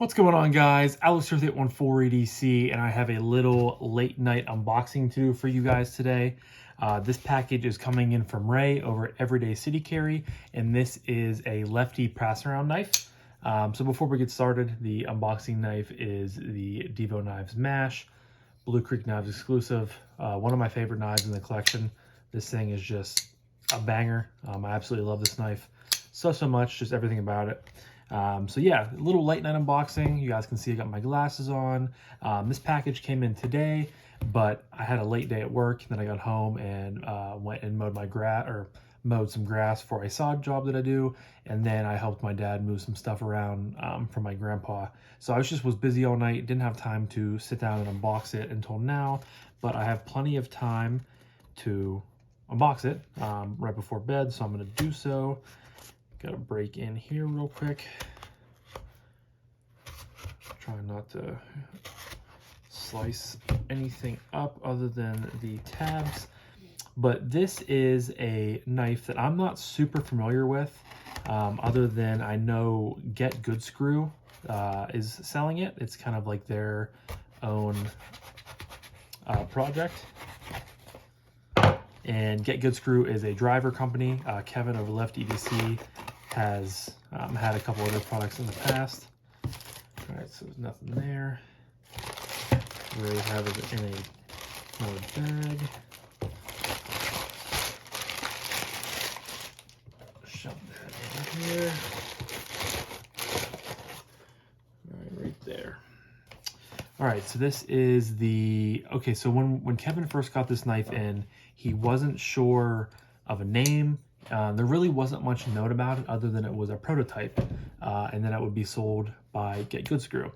What's going on, guys? Alex here with 814EDC, and I have a little late night unboxing to do for you guys today. This package is coming in from Ray over at Everyday City Carry, and this is a Lefty passaround knife. So before we get started, the unboxing knife is the Devo Knives Mash, Blue Creek Knives exclusive. One of my favorite knives in the collection. This thing is just a banger. I absolutely love this knife so much, just everything about it. So yeah, a little late night unboxing. You guys can see I got my glasses on. This package came in today, but I had a late day at work. Then I got home and went and mowed some grass for a sod job that I do, and then I helped my dad move some stuff around for my grandpa. So I was busy all night, didn't have time to sit down and unbox it until now, but I have plenty of time to unbox it right before bed, so I'm going to do so. Gotta break in here real quick. Try not to slice anything up other than the tabs. But this is a knife that I'm not super familiar with, other than I know Goodskrew is selling it. It's kind of like their own project. And Goodskrew is a driver company. Kevin over Lefty EDC has had a couple other products in the past. All right, so there's nothing there. We have it in another bag. Shove that in here. All right, right there. All right, so this is okay, so when Kevin first got this knife in, he wasn't sure of a name. There really wasn't much note about it other than it was a prototype, and then it would be sold by Goodskrew.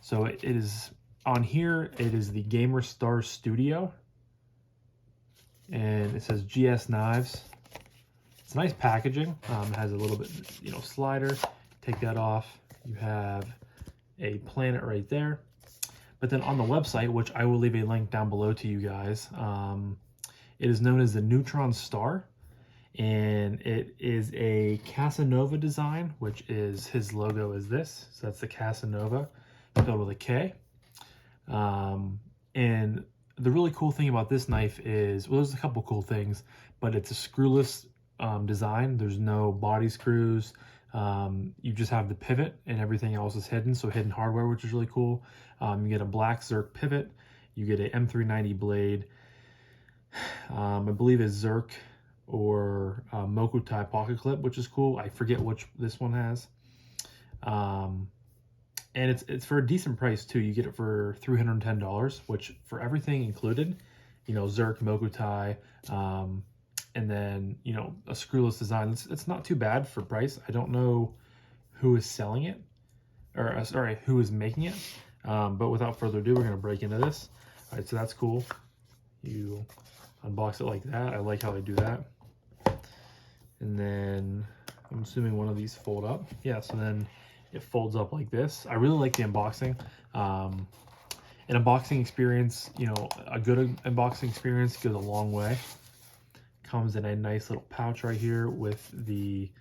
So it is on here. It is the Gamer Star Studio, and it says GS Knives. It's nice packaging. It has a little bit, slider. Take that off. You have a planet right there. But then on the website, which I will leave a link down below to you guys, it is known as the Neutron Star. And it is a Casanova design, which is his logo is this. So that's the Casanova spelled with a K. And the really cool thing about this knife is, well, there's a couple cool things, but it's a screwless design. There's no body screws. You just have the pivot and everything else is hidden. So hidden hardware, which is really cool. You get a black Zerk pivot. You get a M390 blade. I believe it's Zerk or Mokutai pocket clip, which is cool. I forget which this one has. And it's for a decent price too. You get it for $310, which for everything included, Zerk, Mokutai, and then, a screwless design. It's not too bad for price. I don't know who is selling it, or sorry, who is making it. But without further ado, we're gonna break into this. All right, so that's cool. You unbox it like that. I like how they do that. And then I'm assuming one of these fold up. Yeah, so then it folds up like this. I really like the unboxing. An unboxing experience, a good unboxing experience goes a long way. Comes in a nice little pouch right here with the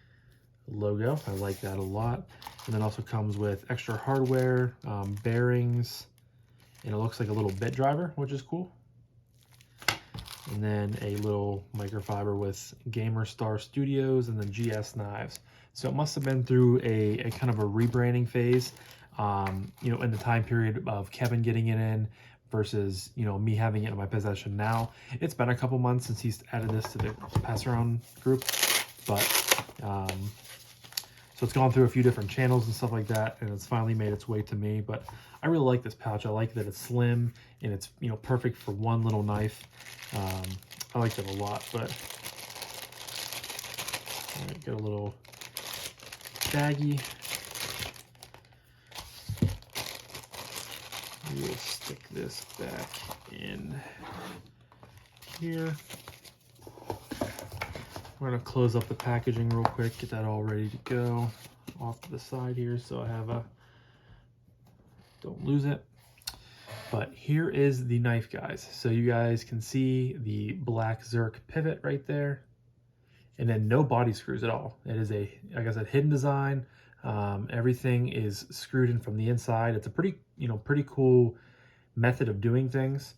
logo. I like that a lot. And then also comes with extra hardware, bearings, and it looks like a little bit driver, which is cool. And then a little microfiber with Gamer Star Studios and then GS Knives. So it must have been through a kind of a rebranding phase, in the time period of Kevin getting it in versus, me having it in my possession now. It's been a couple months since he's added this to the passaround group, but so it's gone through a few different channels and stuff like that, and it's finally made its way to me. But I really like this pouch. I like that it's slim and it's perfect for one little knife. I like that a lot. But all right, get a little baggie. We'll stick this back in here. We're gonna close up the packaging real quick, get that all ready to go off to the side here so I have don't lose it. But here is the knife, guys. So you guys can see the black Zerk pivot right there, and then no body screws at all. It is a, like I said, hidden design. Everything is screwed in from the inside. It's a pretty cool method of doing things.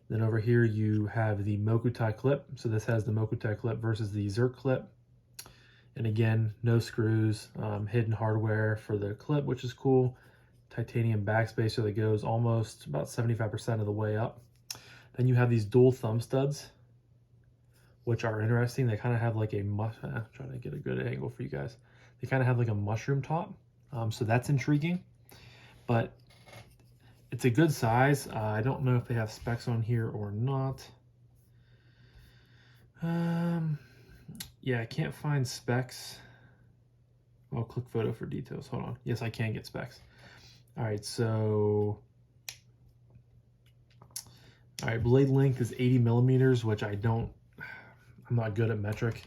Then over here you have the Mokutai clip. So this has the Mokutai clip versus the Zerk clip. And again, no screws, hidden hardware for the clip, which is cool. Titanium backspacer that goes almost about 75% of the way up. Then you have these dual thumb studs, which are interesting. They kind of have like a trying to get a good angle for you guys. They kind of have like a mushroom top, so that's intriguing. But it's a good size. I don't know if they have specs on here or not. Yeah, I can't find specs. I'll click photo for details. Hold on. Yes, I can get specs. All right, so blade length is 80 millimeters, which I'm not good at metric.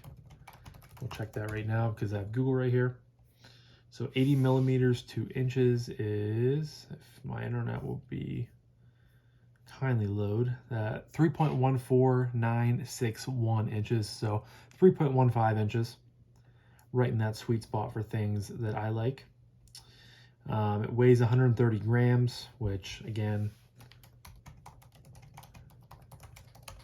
We'll check that right now because I have Google right here. So 80 millimeters, 2 inches is, if my internet will be kindly load, that 3.14961 inches. So 3.15 inches, right in that sweet spot for things that I like. It weighs 130 grams, which again,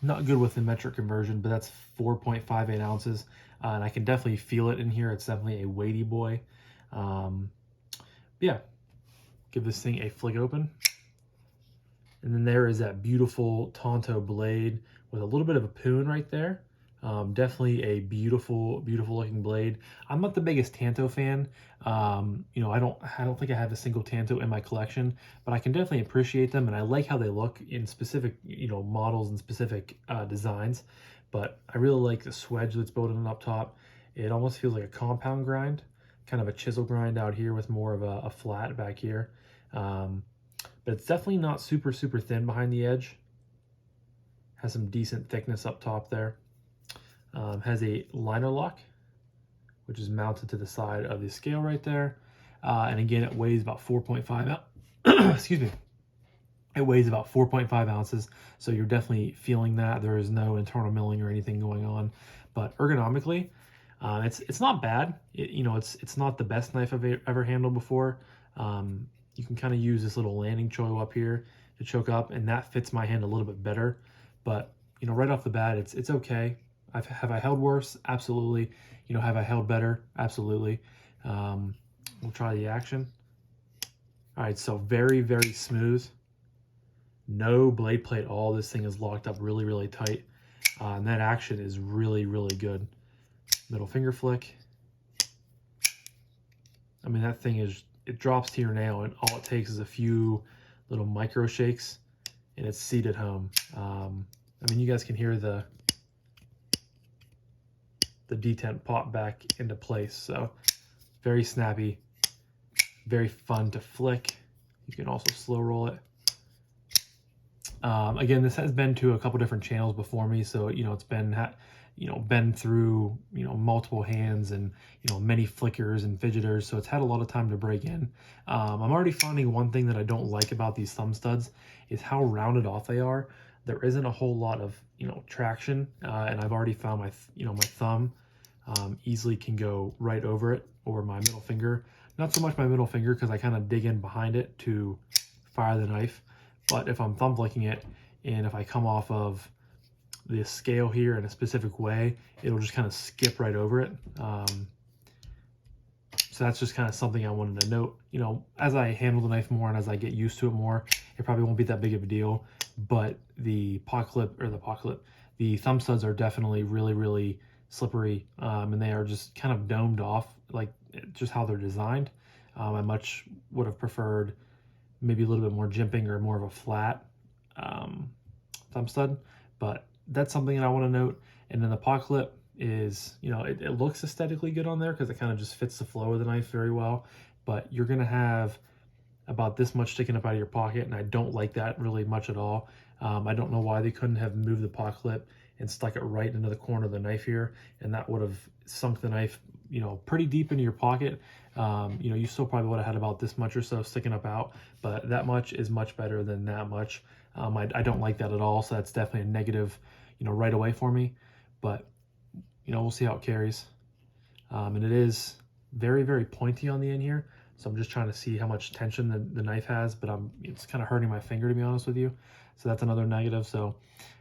not good with the metric conversion, but that's 4.58 ounces. And I can definitely feel it in here. It's definitely a weighty boy. Yeah, give this thing a flick open. And then there is that beautiful Tonto blade with a little bit of a poon right there. Definitely a beautiful, beautiful looking blade. I'm not the biggest Tanto fan. You know, I don't think I have a single Tanto in my collection, but I can definitely appreciate them, and I like how they look in specific, you know, models and specific designs. But I really like the swedge that's built in up top. It almost feels like a compound grind, kind of a chisel grind out here with more of a flat back here. But it's definitely not super, super thin behind the edge. Has some decent thickness up top there. Has a liner lock, which is mounted to the side of the scale right there. And again, it weighs about 4.5 excuse me. It weighs about 4.5 ounces, so you're definitely feeling that. There is no internal milling or anything going on. But ergonomically, it's not bad. You know, it's not the best knife I've ever handled before. You can kind of use this little landing choil up here to choke up, and that fits my hand a little bit better. But you know, right off the bat, it's okay. Have I held worse? Absolutely. You know, have I held better? Absolutely. We'll try the action. All right, so very, very smooth. No blade play at all. This thing is locked up really, really tight. And that action is really, really good. Middle finger flick. I mean, that thing it drops to your nail, and all it takes is a few little micro shakes, and it's seated home. I mean, you guys can hear the detent pop back into place. So very snappy, very fun to flick. You can also slow roll it. Again, this has been to a couple different channels before me, so you know it's been through multiple hands and many flickers and fidgeters, so it's had a lot of time to break in. I'm already finding one thing that I don't like about these thumb studs is how rounded off they are. There isn't a whole lot of traction, and I've already found my thumb easily can go right over it, over my middle finger. Not so much my middle finger because I kind of dig in behind it to fire the knife, but if I'm thumb flicking it and if I come off of the scale here in a specific way, it'll just kind of skip right over it. So that's just kind of something I wanted to note. As I handle the knife more and as I get used to it more, it probably won't be that big of a deal. But the the thumb studs are definitely really, really slippery, and they are just kind of domed off, like just how they're designed. I much would have preferred maybe a little bit more jimping or more of a flat thumb stud, but that's something that I want to note. And then the paw clip is, it looks aesthetically good on there because it kind of just fits the flow of the knife very well, but you're going to have about this much sticking up out of your pocket, and I don't like that really much at all. I don't know why they couldn't have moved the paw clip and stuck it right into the corner of the knife here, and that would have sunk the knife, pretty deep into your pocket. You still probably would have had about this much or so sticking up out, but that much is much better than that much. I don't like that at all, so that's definitely a negative, right away for me. But we'll see how it carries. And it is very, very pointy on the end here. So I'm just trying to see how much tension the knife has, but it's kind of hurting my finger, to be honest with you. So that's another negative. So,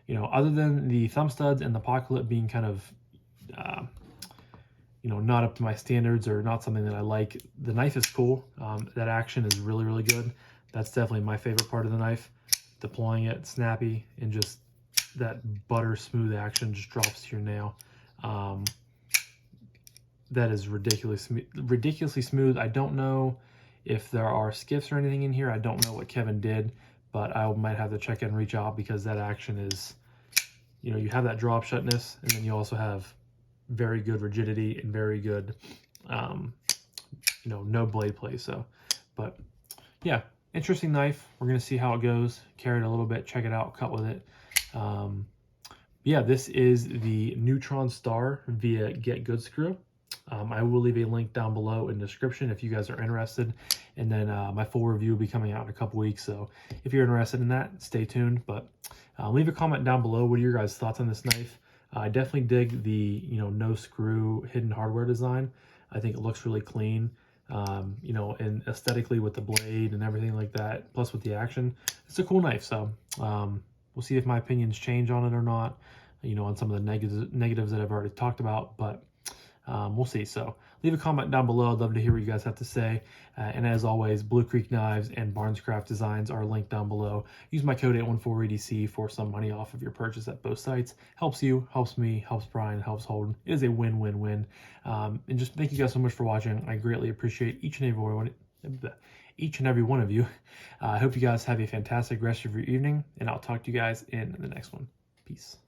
you know, other than the thumb studs and the pocket lip being kind of, you know, not up to my standards or not something that I like, the knife is cool. That action is really, really good. That's definitely my favorite part of the knife. Deploying it, snappy, and just that butter smooth action just drops to your nail. That is ridiculously smooth. I don't know if there are skips or anything in here. I don't know what Kevin did, but I might have to check in and reach out, because that action is, you know, you have that drop shutness, and then you also have very good rigidity and very good, you know, no blade play. So, but yeah, interesting knife. We're gonna see how it goes. Carry it a little bit, check it out, cut with it. Yeah, this is the Neutron Star via Get Goodskrew. I will leave a link down below in the description if you guys are interested. And then my full review will be coming out in a couple weeks. So if you're interested in that, stay tuned. But leave a comment down below. What are your guys' thoughts on this knife? I definitely dig the, you know, no screw hidden hardware design. I think it looks really clean. You know, and aesthetically with the blade and everything like that, plus with the action, it's a cool knife. So we'll see if my opinions change on it or not, you know, on some of the negatives that I've already talked about, but we'll see. So leave a comment down below. I'd love to hear what you guys have to say. And as always, Blue Creek Knives and Barnescraft Designs are linked down below. Use my code 814EDC for some money off of your purchase at both sites. Helps you, helps me, helps Brian, helps Holden. It is a win-win-win. And just thank you guys so much for watching. I greatly appreciate each and every one of you. I hope you guys have a fantastic rest of your evening, and I'll talk to you guys in the next one. Peace.